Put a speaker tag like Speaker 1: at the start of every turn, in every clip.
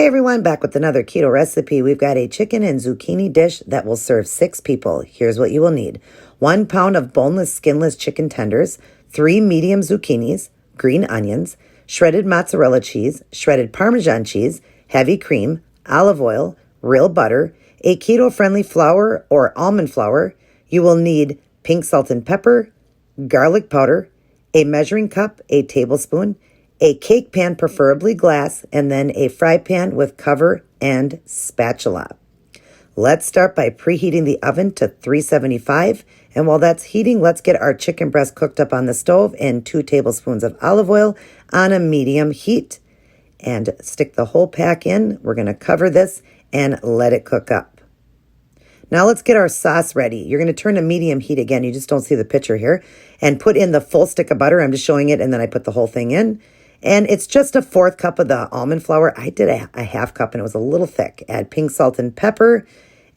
Speaker 1: Hi everyone, back with another keto recipe. We've got a chicken and zucchini dish that will serve 6 people. Here's what you will need. 1 pound of boneless, skinless chicken tenders, 3 medium zucchinis, green onions, shredded mozzarella cheese, shredded Parmesan cheese, heavy cream, olive oil, real butter, a keto-friendly flour or almond flour. You will need pink salt and pepper, garlic powder, a measuring cup, a tablespoon, a cake pan, preferably glass, and then a fry pan with cover and spatula. Let's start by preheating the oven to 375. And while that's heating, let's get our chicken breast cooked up on the stove and 2 tablespoons of olive oil on a medium heat. And stick the whole pack in. We're going to cover this and let it cook up. Now let's get our sauce ready. You're going to turn to medium heat again. You just don't see the picture here. And put in the full stick of butter. I'm just showing it, and then I put the whole thing in. And it's just a 1/4 cup of the almond flour. I did a 1/2 cup, and it was a little thick. Add pink salt and pepper,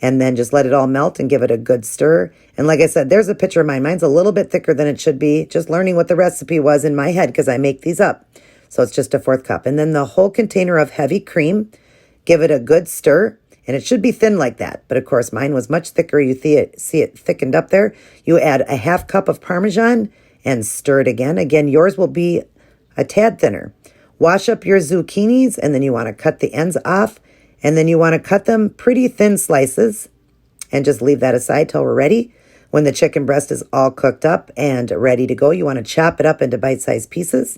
Speaker 1: and then just let it all melt and give it a good stir. And like I said, there's a picture of mine. Mine's a little bit thicker than it should be. Just learning what the recipe was in my head because I make these up. So it's just a 1/4 cup. And then the whole container of heavy cream. Give it a good stir. And it should be thin like that. But of course, mine was much thicker. You see it thickened up there. You add a 1/2 cup of Parmesan and stir it again. Again, yours will be a tad thinner. Wash up your zucchinis, and then you want to cut the ends off, and then you want to cut them pretty thin slices and just leave that aside till we're ready. When the chicken breast is all cooked up and ready to go, you want to chop it up into bite-sized pieces.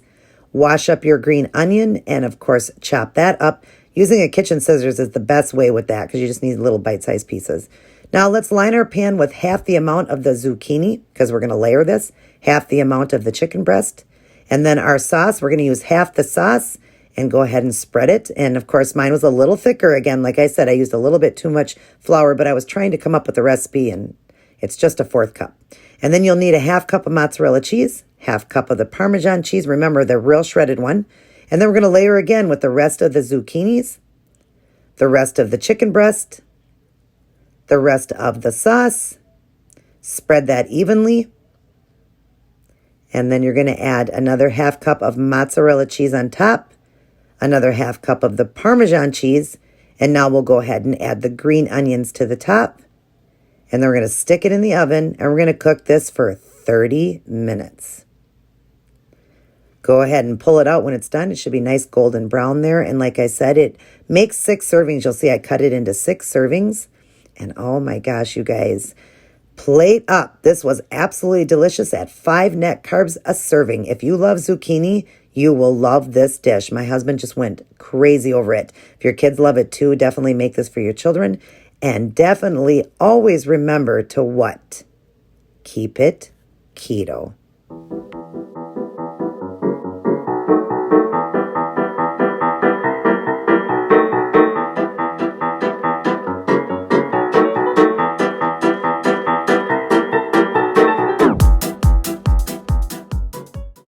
Speaker 1: Wash up your green onion, and of course, chop that up. Using a kitchen scissors is the best way with that because you just need little bite-sized pieces. Now let's line our pan with half the amount of the zucchini because we're going to layer this, half the amount of the chicken breast. And then our sauce, we're going to use half the sauce and go ahead and spread it. And of course, mine was a little thicker. Again, like I said, I used a little bit too much flour, but I was trying to come up with a recipe, and it's just a 1/4 cup. And then you'll need a 1/2 cup of mozzarella cheese, 1/2 cup of the Parmesan cheese. Remember, the real shredded one. And then we're going to layer again with the rest of the zucchinis, the rest of the chicken breast, the rest of the sauce. Spread that evenly. And then you're going to add another 1/2 cup of mozzarella cheese on top, another 1/2 cup of the Parmesan cheese, and now we'll go ahead and add the green onions to the top. And then we're going to stick it in the oven, and we're going to cook this for 30 minutes. Go ahead and pull it out when it's done. It should be nice golden brown there. And like I said, it makes 6 servings. You'll see I cut it into 6 servings. And oh my gosh, you guys, plate up. This was absolutely delicious at 5 net carbs a serving. If you love zucchini, you will love this dish. My husband just went crazy over it. If your kids love it too, definitely make this for your children. And definitely always remember to what? Keep it keto.